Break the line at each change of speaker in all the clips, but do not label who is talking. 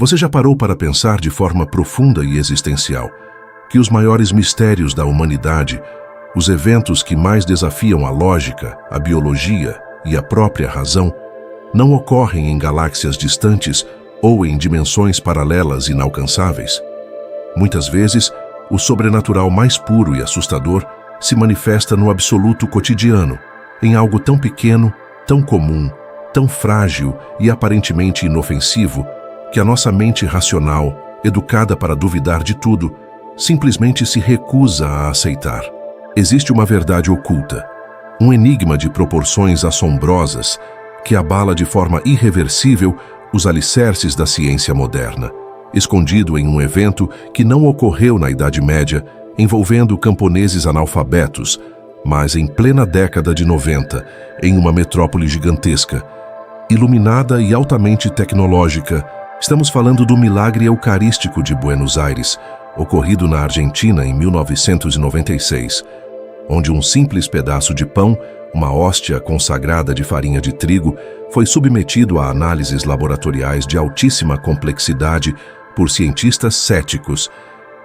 Você já parou para pensar de forma profunda e existencial que os maiores mistérios da humanidade, os eventos que mais desafiam a lógica, a biologia e a própria razão, não ocorrem em galáxias distantes ou em dimensões paralelas inalcançáveis? Muitas vezes, o sobrenatural mais puro e assustador se manifesta no absoluto cotidiano, em algo tão pequeno, tão comum, tão frágil e aparentemente inofensivo, que a nossa mente racional, educada para duvidar de tudo, simplesmente se recusa a aceitar. Existe uma verdade oculta, um enigma de proporções assombrosas que abala de forma irreversível os alicerces da ciência moderna, escondido em um evento que não ocorreu na Idade Média, envolvendo camponeses analfabetos, mas em plena década de 90, em uma metrópole gigantesca, iluminada e altamente tecnológica. Estamos falando do milagre eucarístico de Buenos Aires, ocorrido na Argentina em 1996, onde um simples pedaço de pão, uma hóstia consagrada de farinha de trigo, foi submetido a análises laboratoriais de altíssima complexidade por cientistas céticos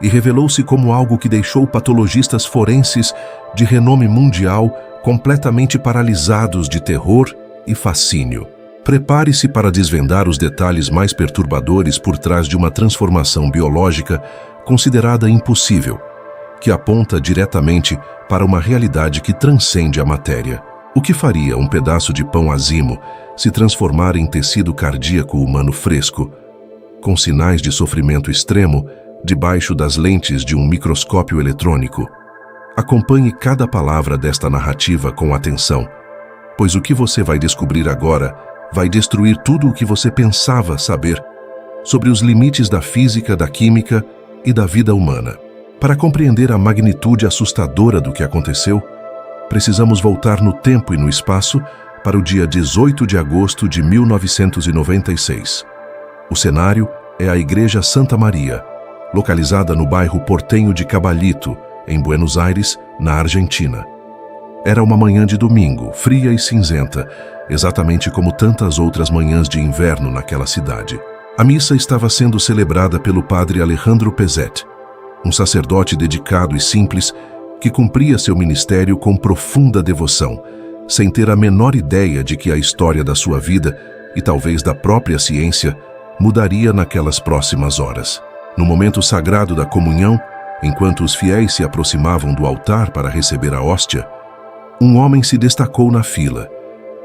e revelou-se como algo que deixou patologistas forenses de renome mundial completamente paralisados de terror e fascínio. Prepare-se para desvendar os detalhes mais perturbadores por trás de uma transformação biológica considerada impossível, que aponta diretamente para uma realidade que transcende a matéria. O que faria um pedaço de pão azimo se transformar em tecido cardíaco humano fresco, com sinais de sofrimento extremo, debaixo das lentes de um microscópio eletrônico? Acompanhe cada palavra desta narrativa com atenção, pois o que você vai descobrir agora vai destruir tudo o que você pensava saber sobre os limites da física, da química e da vida humana. Para compreender a magnitude assustadora do que aconteceu, precisamos voltar no tempo e no espaço para o dia 18 de agosto de 1996. O cenário é a Igreja Santa Maria, localizada no bairro portenho de Caballito, em Buenos Aires, na Argentina. Era uma manhã de domingo, fria e cinzenta, exatamente como tantas outras manhãs de inverno naquela cidade. A missa estava sendo celebrada pelo padre Alejandro Pezet, um sacerdote dedicado e simples que cumpria seu ministério com profunda devoção, sem ter a menor ideia de que a história da sua vida, e talvez da própria ciência, mudaria naquelas próximas horas. No momento sagrado da comunhão, enquanto os fiéis se aproximavam do altar para receber a hóstia, um homem se destacou na fila.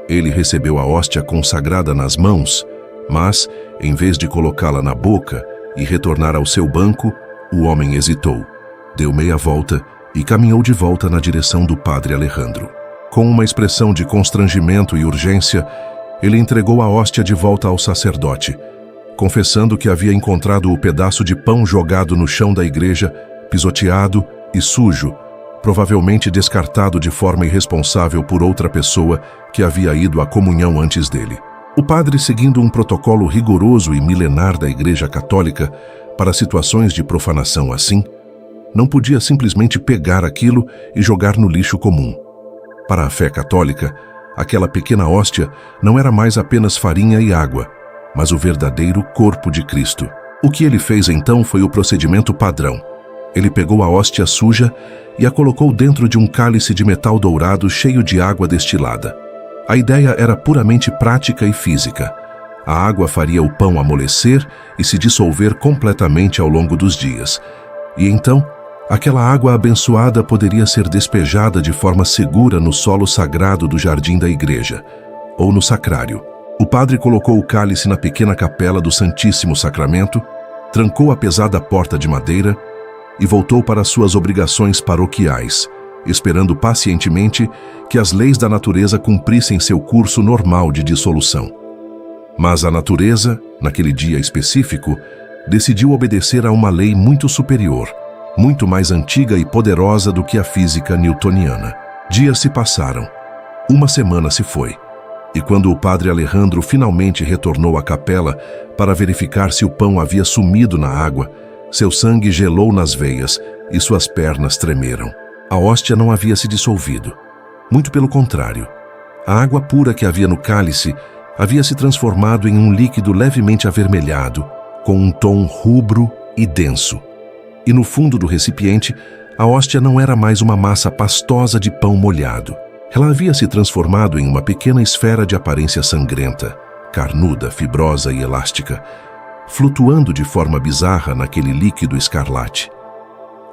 Ele recebeu a hóstia consagrada nas mãos, mas, em vez de colocá-la na boca e retornar ao seu banco, o homem hesitou, deu meia volta e caminhou de volta na direção do padre Alejandro. Com uma expressão de constrangimento e urgência, ele entregou a hóstia de volta ao sacerdote, confessando que havia encontrado o pedaço de pão jogado no chão da igreja, pisoteado e sujo, provavelmente descartado de forma irresponsável por outra pessoa que havia ido à comunhão antes dele. O padre, seguindo um protocolo rigoroso e milenar da Igreja Católica para situações de profanação assim, não podia simplesmente pegar aquilo e jogar no lixo comum. Para a fé católica, aquela pequena hóstia não era mais apenas farinha e água, mas o verdadeiro corpo de Cristo. O que ele fez então foi o procedimento padrão. Ele pegou a hóstia suja e a colocou dentro de um cálice de metal dourado cheio de água destilada. A ideia era puramente prática e física. A água faria o pão amolecer e se dissolver completamente ao longo dos dias. E então, aquela água abençoada poderia ser despejada de forma segura no solo sagrado do jardim da igreja, ou no sacrário. O padre colocou o cálice na pequena capela do Santíssimo Sacramento, trancou a pesada porta de madeira e voltou para suas obrigações paroquiais, esperando pacientemente que as leis da natureza cumprissem seu curso normal de dissolução. Mas a natureza, naquele dia específico, decidiu obedecer a uma lei muito superior, muito mais antiga e poderosa do que a física newtoniana. Dias se passaram, uma semana se foi, e quando o padre Alejandro finalmente retornou à capela para verificar se o pão havia sumido na água, seu sangue gelou nas veias e suas pernas tremeram. A hóstia não havia se dissolvido. Muito pelo contrário. A água pura que havia no cálice havia se transformado em um líquido levemente avermelhado, com um tom rubro e denso. E no fundo do recipiente, a hóstia não era mais uma massa pastosa de pão molhado. Ela havia se transformado em uma pequena esfera de aparência sangrenta, carnuda, fibrosa e elástica, flutuando de forma bizarra naquele líquido escarlate.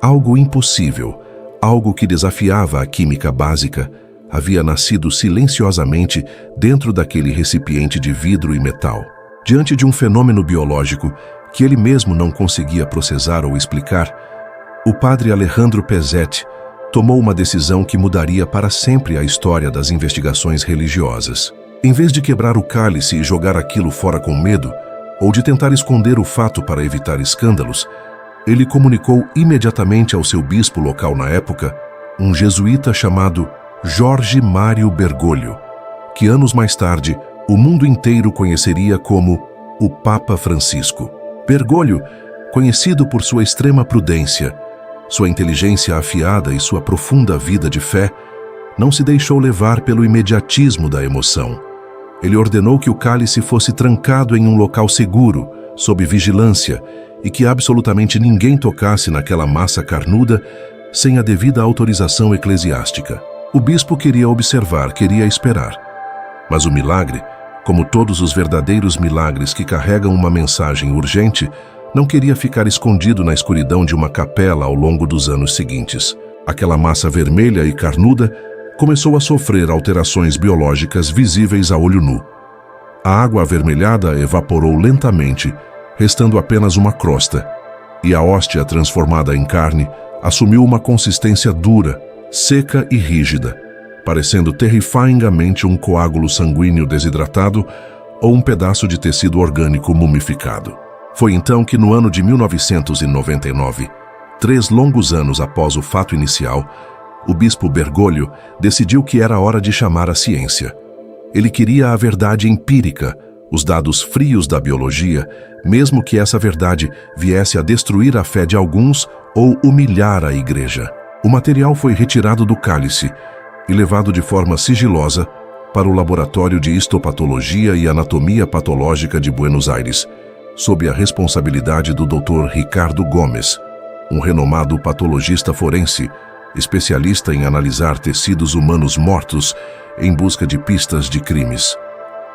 Algo impossível, algo que desafiava a química básica, havia nascido silenciosamente dentro daquele recipiente de vidro e metal. Diante de um fenômeno biológico que ele mesmo não conseguia processar ou explicar, o padre Alejandro Pezet tomou uma decisão que mudaria para sempre a história das investigações religiosas. Em vez de quebrar o cálice e jogar aquilo fora com medo, ou de tentar esconder o fato para evitar escândalos, ele comunicou imediatamente ao seu bispo local na época, um jesuíta chamado Jorge Mário Bergoglio, que anos mais tarde o mundo inteiro conheceria como o Papa Francisco. Bergoglio, conhecido por sua extrema prudência, sua inteligência afiada e sua profunda vida de fé, não se deixou levar pelo imediatismo da emoção. Ele ordenou que o cálice fosse trancado em um local seguro, sob vigilância, e que absolutamente ninguém tocasse naquela massa carnuda sem a devida autorização eclesiástica. O bispo queria observar, queria esperar. Mas o milagre, como todos os verdadeiros milagres que carregam uma mensagem urgente, não queria ficar escondido na escuridão de uma capela ao longo dos anos seguintes. Aquela massa vermelha e carnuda começou a sofrer alterações biológicas visíveis a olho nu. A água avermelhada evaporou lentamente, restando apenas uma crosta, e a hóstia transformada em carne assumiu uma consistência dura, seca e rígida, parecendo terrifyingamente um coágulo sanguíneo desidratado ou um pedaço de tecido orgânico mumificado. Foi então que, no ano de 1999, 3 longos anos após o fato inicial, o bispo Bergoglio decidiu que era hora de chamar a ciência. Ele queria a verdade empírica, os dados frios da biologia, mesmo que essa verdade viesse a destruir a fé de alguns ou humilhar a igreja. O material foi retirado do cálice e levado de forma sigilosa para o Laboratório de Histopatologia e Anatomia Patológica de Buenos Aires, sob a responsabilidade do Dr. Ricardo Gomes, um renomado patologista forense, especialista em analisar tecidos humanos mortos em busca de pistas de crimes.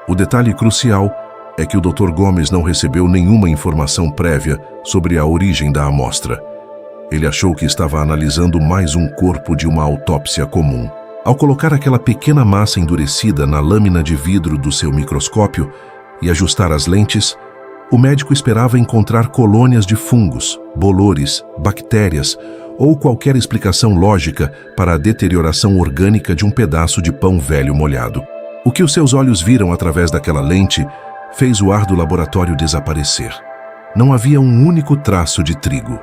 O detalhe crucial é que o Dr. Gomes não recebeu nenhuma informação prévia sobre a origem da amostra. Ele achou que estava analisando mais um corpo de uma autópsia comum. Ao colocar aquela pequena massa endurecida na lâmina de vidro do seu microscópio e ajustar as lentes, o médico esperava encontrar colônias de fungos, bolores, bactérias ou qualquer explicação lógica para a deterioração orgânica de um pedaço de pão velho molhado. O que os seus olhos viram através daquela lente fez o ar do laboratório desaparecer. Não havia um único traço de trigo.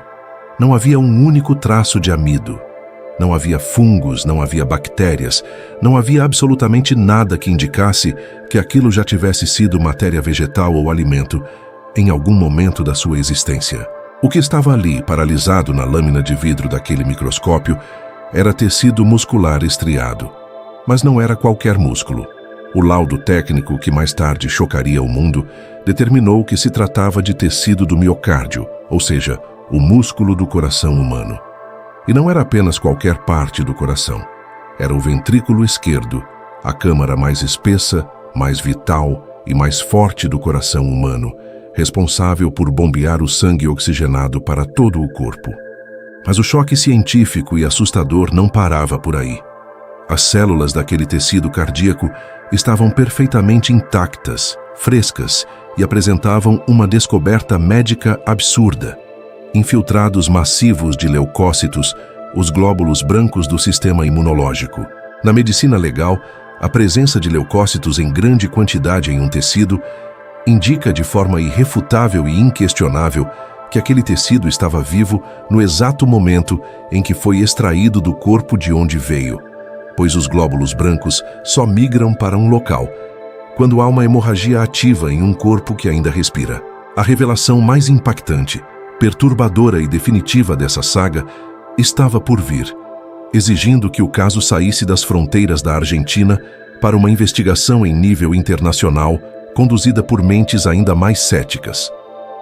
Não havia um único traço de amido. Não havia fungos, não havia bactérias, não havia absolutamente nada que indicasse que aquilo já tivesse sido matéria vegetal ou alimento em algum momento da sua existência. O que estava ali, paralisado na lâmina de vidro daquele microscópio, era tecido muscular estriado. Mas não era qualquer músculo. O laudo técnico, que mais tarde chocaria o mundo, determinou que se tratava de tecido do miocárdio, ou seja, o músculo do coração humano. E não era apenas qualquer parte do coração. Era o ventrículo esquerdo, a câmara mais espessa, mais vital e mais forte do coração humano, responsável por bombear o sangue oxigenado para todo o corpo. Mas o choque científico e assustador não parava por aí. As células daquele tecido cardíaco estavam perfeitamente intactas, frescas e apresentavam uma descoberta médica absurda. Infiltrados massivos de leucócitos, os glóbulos brancos do sistema imunológico. Na medicina legal, a presença de leucócitos em grande quantidade em um tecido indica de forma irrefutável e inquestionável que aquele tecido estava vivo no exato momento em que foi extraído do corpo de onde veio, pois os glóbulos brancos só migram para um local, quando há uma hemorragia ativa em um corpo que ainda respira. A revelação mais impactante, perturbadora e definitiva dessa saga estava por vir, exigindo que o caso saísse das fronteiras da Argentina para uma investigação em nível internacional conduzida por mentes ainda mais céticas.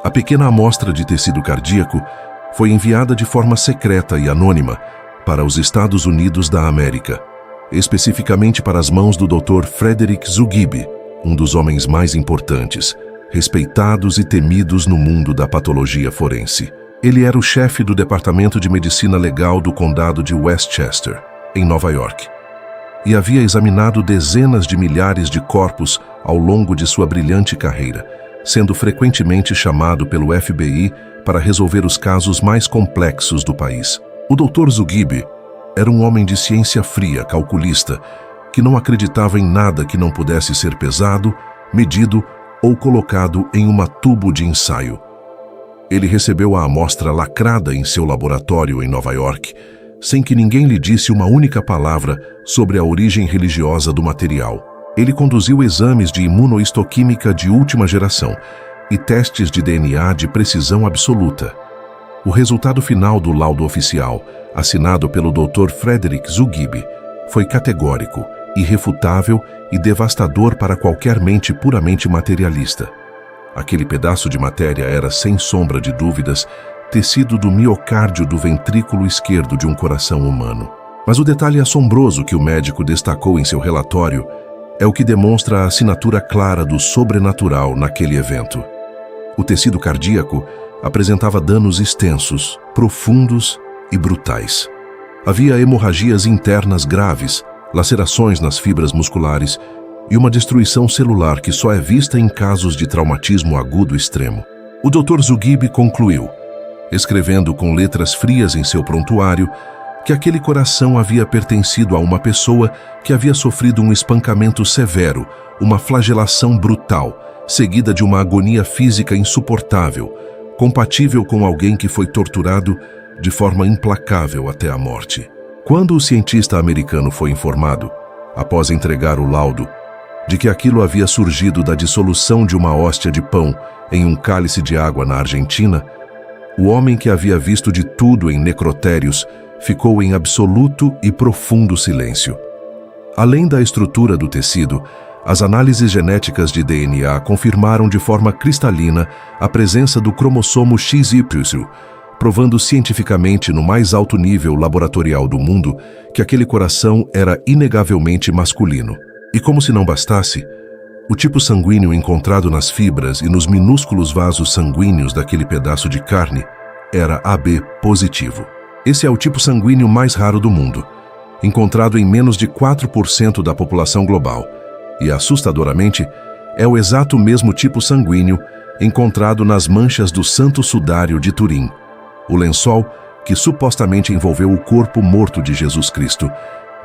A pequena amostra de tecido cardíaco foi enviada de forma secreta e anônima para os Estados Unidos da América, especificamente para as mãos do Dr. Frederick Zugibe, um dos homens mais importantes, respeitados e temidos no mundo da patologia forense. Ele era o chefe do Departamento de Medicina Legal do Condado de Westchester, em Nova York, e havia examinado dezenas de milhares de corpos ao longo de sua brilhante carreira, sendo frequentemente chamado pelo FBI para resolver os casos mais complexos do país. O Dr. Zugibe era um homem de ciência fria, calculista, que não acreditava em nada que não pudesse ser pesado, medido ou colocado em uma tubo de ensaio. Ele recebeu a amostra lacrada em seu laboratório em Nova York, sem que ninguém lhe disse uma única palavra sobre a origem religiosa do material. Ele conduziu exames de imunohistoquímica de última geração e testes de DNA de precisão absoluta. O resultado final do laudo oficial, assinado pelo Dr. Frederick Zugibe, foi categórico, irrefutável e devastador para qualquer mente puramente materialista. Aquele pedaço de matéria era, sem sombra de dúvidas, tecido do miocárdio do ventrículo esquerdo de um coração humano. Mas o detalhe assombroso que o médico destacou em seu relatório é o que demonstra a assinatura clara do sobrenatural naquele evento. O tecido cardíaco apresentava danos extensos, profundos e brutais. Havia hemorragias internas graves, lacerações nas fibras musculares e uma destruição celular que só é vista em casos de traumatismo agudo extremo. O Dr. Zugibe concluiu, escrevendo com letras frias em seu prontuário, que aquele coração havia pertencido a uma pessoa que havia sofrido um espancamento severo, uma flagelação brutal, seguida de uma agonia física insuportável, compatível com alguém que foi torturado de forma implacável até a morte. Quando o cientista americano foi informado, após entregar o laudo, de que aquilo havia surgido da dissolução de uma hóstia de pão em um cálice de água na Argentina, o homem que havia visto de tudo em necrotérios ficou em absoluto e profundo silêncio. Além da estrutura do tecido, as análises genéticas de DNA confirmaram de forma cristalina a presença do cromossomo XY, provando cientificamente no mais alto nível laboratorial do mundo que aquele coração era inegavelmente masculino. E como se não bastasse, o tipo sanguíneo encontrado nas fibras e nos minúsculos vasos sanguíneos daquele pedaço de carne era AB positivo. Esse é o tipo sanguíneo mais raro do mundo, encontrado em menos de 4% da população global, e, assustadoramente, é o exato mesmo tipo sanguíneo encontrado nas manchas do Santo Sudário de Turim, o lençol que supostamente envolveu o corpo morto de Jesus Cristo,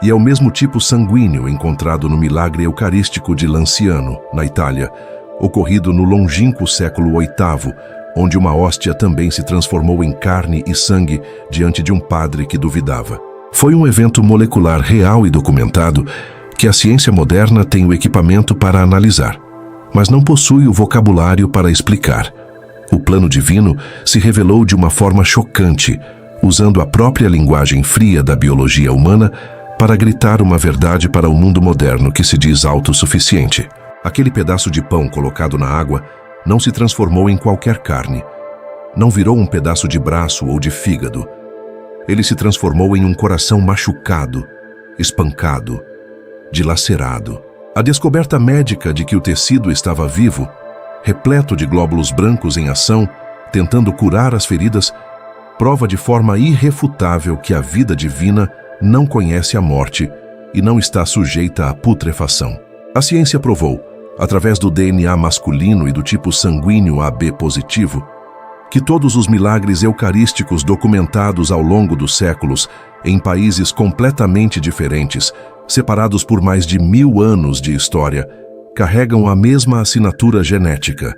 e é o mesmo tipo sanguíneo encontrado no milagre eucarístico de Lanciano, na Itália, ocorrido no longínquo século VIII, onde uma hóstia também se transformou em carne e sangue diante de um padre que duvidava. Foi um evento molecular real e documentado que a ciência moderna tem o equipamento para analisar, mas não possui o vocabulário para explicar. O plano divino se revelou de uma forma chocante, usando a própria linguagem fria da biologia humana para gritar uma verdade para o mundo moderno que se diz autossuficiente. Aquele pedaço de pão colocado na água não se transformou em qualquer carne. Não virou um pedaço de braço ou de fígado. Ele se transformou em um coração machucado, espancado, dilacerado. A descoberta médica de que o tecido estava vivo, repleto de glóbulos brancos em ação, tentando curar as feridas, prova de forma irrefutável que a vida divina não conhece a morte e não está sujeita à putrefação. A ciência provou, através do DNA masculino e do tipo sanguíneo AB positivo, que todos os milagres eucarísticos documentados ao longo dos séculos, em países completamente diferentes, separados por mais de 1000 anos de história, carregam a mesma assinatura genética,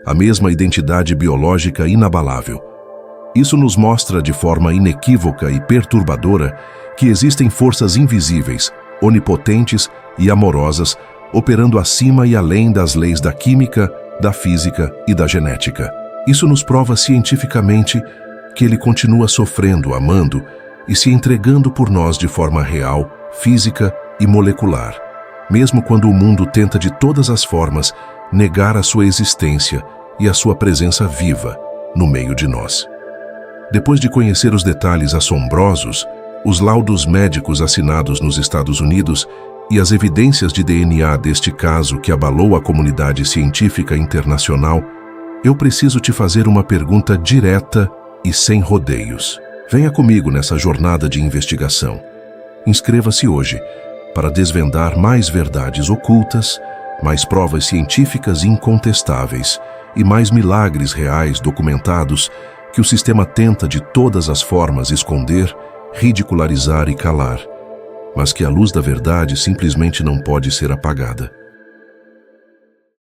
a mesma identidade biológica inabalável. Isso nos mostra de forma inequívoca e perturbadora que existem forças invisíveis, onipotentes e amorosas, operando acima e além das leis da química, da física e da genética. Isso nos prova cientificamente que ele continua sofrendo, amando e se entregando por nós de forma real, física e molecular, mesmo quando o mundo tenta de todas as formas negar a sua existência e a sua presença viva no meio de nós. Depois de conhecer os detalhes assombrosos, os laudos médicos assinados nos Estados Unidos e as evidências de DNA deste caso que abalou a comunidade científica internacional, eu preciso te fazer uma pergunta direta e sem rodeios. Venha comigo nessa jornada de investigação. Inscreva-se hoje para desvendar mais verdades ocultas, mais provas científicas incontestáveis e mais milagres reais documentados que o sistema tenta de todas as formas esconder, ridicularizar e calar, mas que a luz da verdade simplesmente não pode ser apagada.